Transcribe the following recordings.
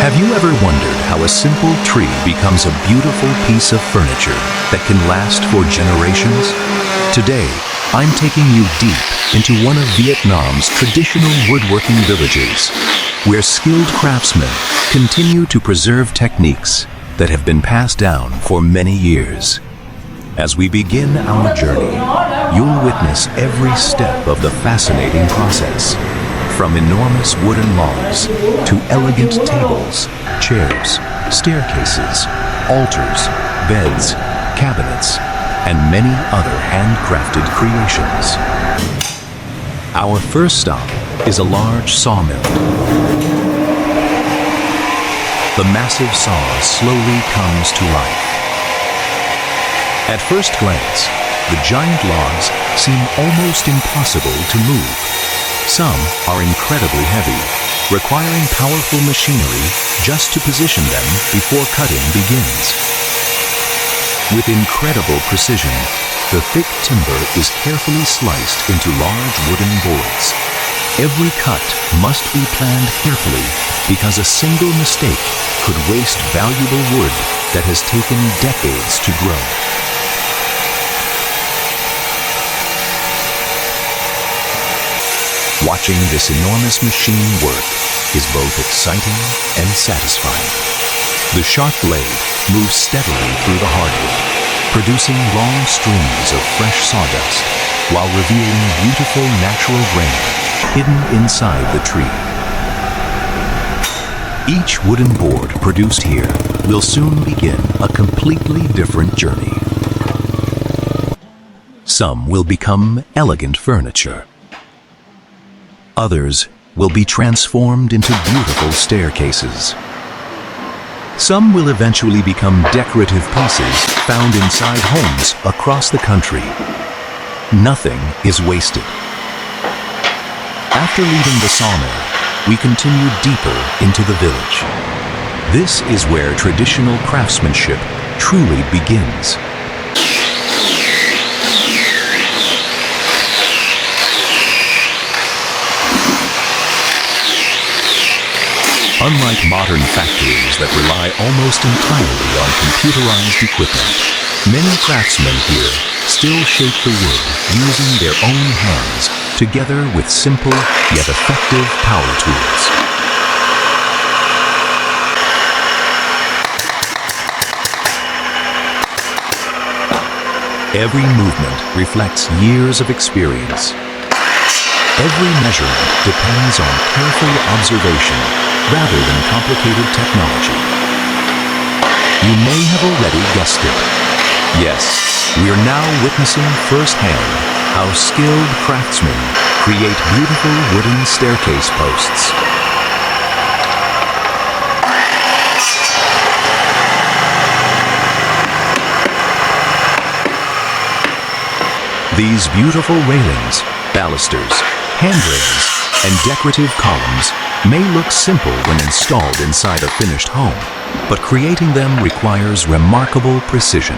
Have you ever wondered how a simple tree becomes a beautiful piece of furniture that can last for generations? Today, I'm taking you deep into one of Vietnam's traditional woodworking villages, where skilled craftsmen continue to preserve techniques that have been passed down for many years. As we begin our journey, you'll witness every step of the fascinating process. From enormous wooden logs to elegant tables, chairs, staircases, altars, beds, cabinets, and many other handcrafted creations. Our first stop is a large sawmill. The massive saw slowly comes to life. At first glance, the giant logs seem almost impossible to move. Some are incredibly heavy, requiring powerful machinery just to position them before cutting begins. With incredible precision, the thick timber is carefully sliced into large wooden boards. Every cut must be planned carefully because a single mistake could waste valuable wood that has taken decades to grow. Watching this enormous machine work is both exciting and satisfying. The sharp blade moves steadily through the hardwood, producing long streams of fresh sawdust while revealing beautiful natural grain hidden inside the tree. Each wooden board produced here will soon begin a completely different journey. Some will become elegant furniture. Others will be transformed into beautiful staircases. Some will eventually become decorative pieces found inside homes across the country. Nothing is wasted. After leaving the sawmill, we continue deeper into the village. This is where traditional craftsmanship truly begins. Unlike modern factories that rely almost entirely on computerized equipment, many craftsmen here still shape the wood using their own hands, together with simple yet effective power tools. Every movement reflects years of experience. Every measurement depends on careful observation rather than complicated technology. You may have already guessed it. Yes, we are now witnessing firsthand how skilled craftsmen create beautiful wooden staircase posts. These beautiful railings, balusters, handrails, and decorative columns may look simple when installed inside a finished home, but creating them requires remarkable precision.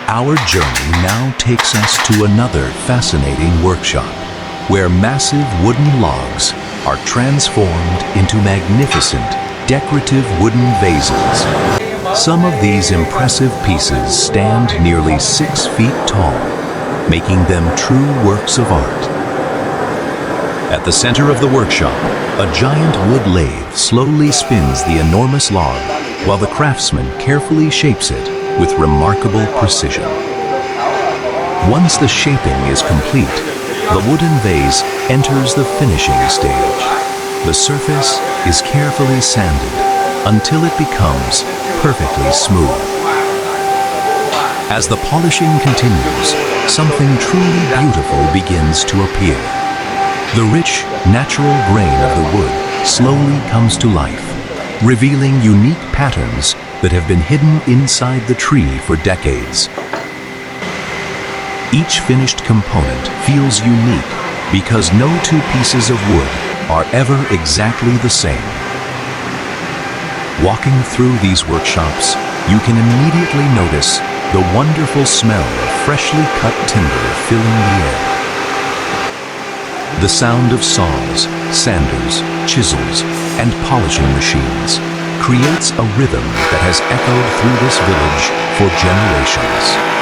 Our journey now takes us to another fascinating workshop, where massive wooden logs are transformed into magnificent, decorative wooden vases. Some of these impressive pieces stand nearly 6 feet tall, making them true works of art. At the center of the workshop, a giant wood lathe slowly spins the enormous log while the craftsman carefully shapes it with remarkable precision. Once the shaping is complete, the wooden vase enters the finishing stage. The surface is carefully sanded until it becomes perfectly smooth. As the polishing continues, something truly beautiful begins to appear. The rich, natural grain of the wood slowly comes to life, revealing unique patterns that have been hidden inside the tree for decades. Each finished component feels unique because no two pieces of wood are ever exactly the same. Walking through these workshops, you can immediately notice the wonderful smell of freshly cut timber filling the air. The sound of saws, sanders, chisels, and polishing machines creates a rhythm that has echoed through this village for generations.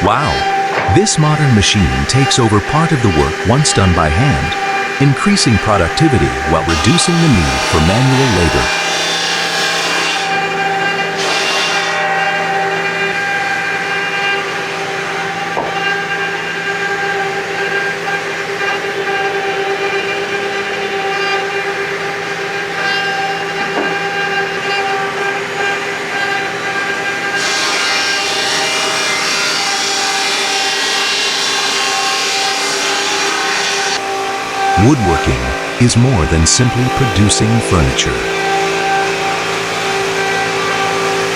Wow! This modern machine takes over part of the work once done by hand, increasing productivity while reducing the need for manual labor. Woodworking is more than simply producing furniture.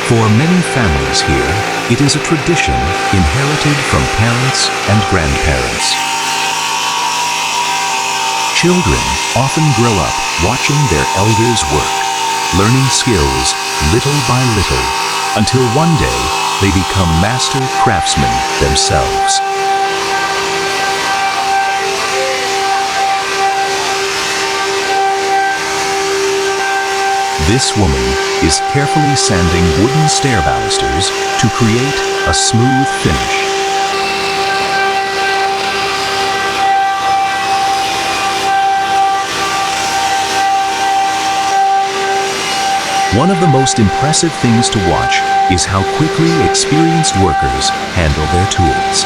For many families here, it is a tradition inherited from parents and grandparents. Children often grow up watching their elders work, learning skills little by little, until one day they become master craftsmen themselves. This woman is carefully sanding wooden stair balusters to create a smooth finish. One of the most impressive things to watch is how quickly experienced workers handle their tools.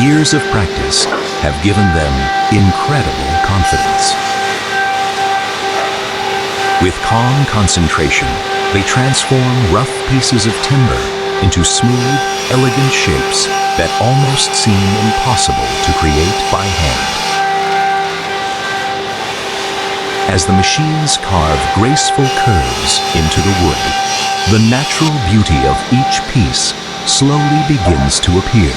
Years of practice have given them incredible confidence. With calm concentration, they transform rough pieces of timber into smooth, elegant shapes that almost seem impossible to create by hand. As the machines carve graceful curves into the wood, the natural beauty of each piece slowly begins to appear.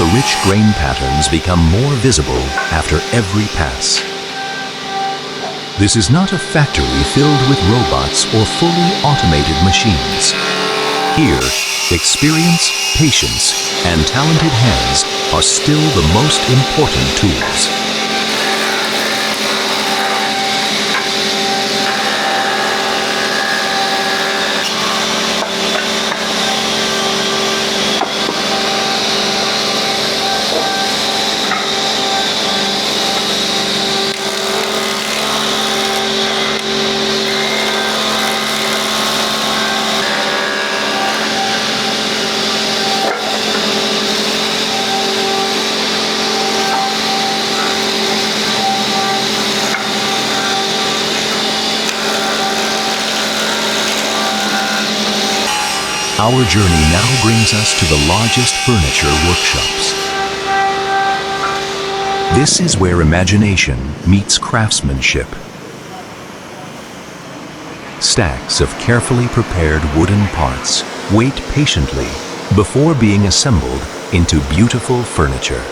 The rich grain patterns become more visible after every pass. This is not a factory filled with robots or fully automated machines. Here, experience, patience, and talented hands are still the most important tools. Our journey now brings us to the largest furniture workshops. This is where imagination meets craftsmanship. Stacks of carefully prepared wooden parts wait patiently before being assembled into beautiful furniture.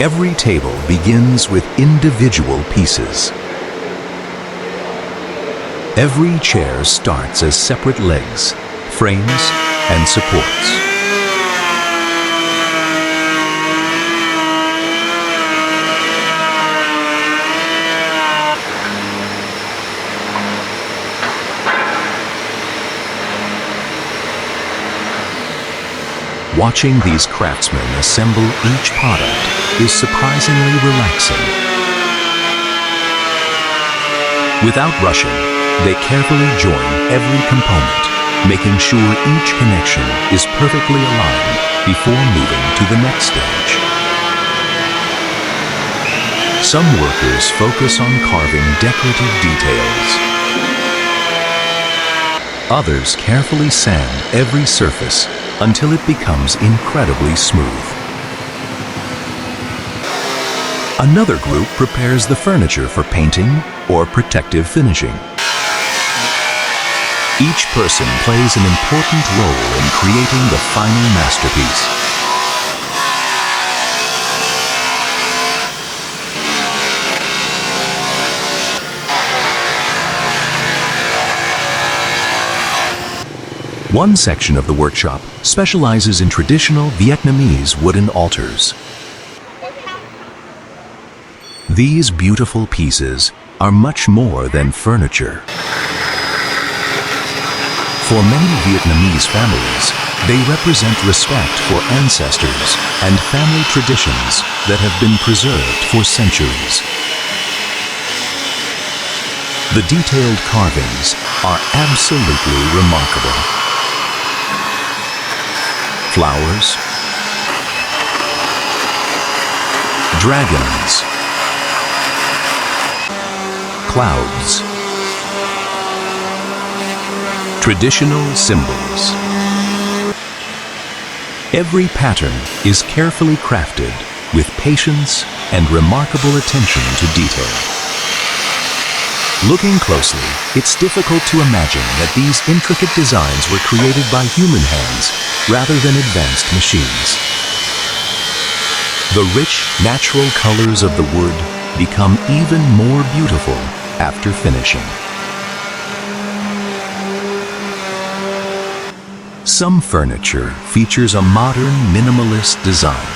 Every table begins with individual pieces. Every chair starts as separate legs, frames, and supports. Watching these craftsmen assemble each product is surprisingly relaxing. Without rushing, they carefully join every component, making sure each connection is perfectly aligned before moving to the next stage. Some workers focus on carving decorative details. Others carefully sand every surface until it becomes incredibly smooth. Another group prepares the furniture for painting or protective finishing. Each person plays an important role in creating the final masterpiece. One section of the workshop specializes in traditional Vietnamese wooden altars. These beautiful pieces are much more than furniture. For many Vietnamese families, they represent respect for ancestors and family traditions that have been preserved for centuries. The detailed carvings are absolutely remarkable. Flowers, dragons, clouds, traditional symbols. Every pattern is carefully crafted with patience and remarkable attention to detail. Looking closely, it's difficult to imagine that these intricate designs were created by human hands rather than advanced machines. The rich, natural colors of the wood become even more beautiful after finishing. Some furniture features a modern, minimalist design.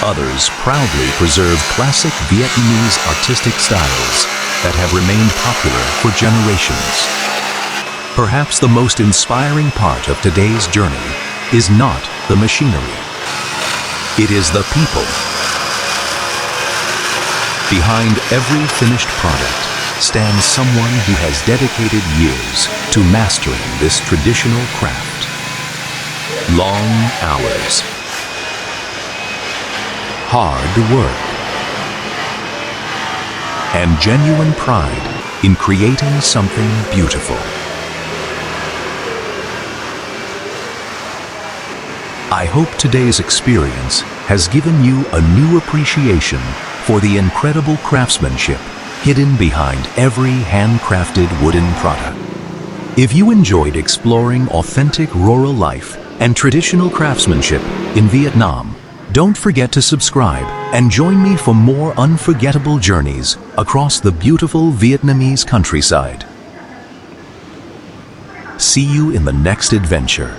Others proudly preserve classic Vietnamese artistic styles that have remained popular for generations. Perhaps the most inspiring part of today's journey is not the machinery. It is the people. Behind every finished product stands someone who has dedicated years to mastering this traditional craft. Long hours, hard work, and genuine pride in creating something beautiful. I hope today's experience has given you a new appreciation for the incredible craftsmanship hidden behind every handcrafted wooden product. If you enjoyed exploring authentic rural life and traditional craftsmanship in Vietnam, don't forget to subscribe and join me for more unforgettable journeys across the beautiful Vietnamese countryside. See you in the next adventure.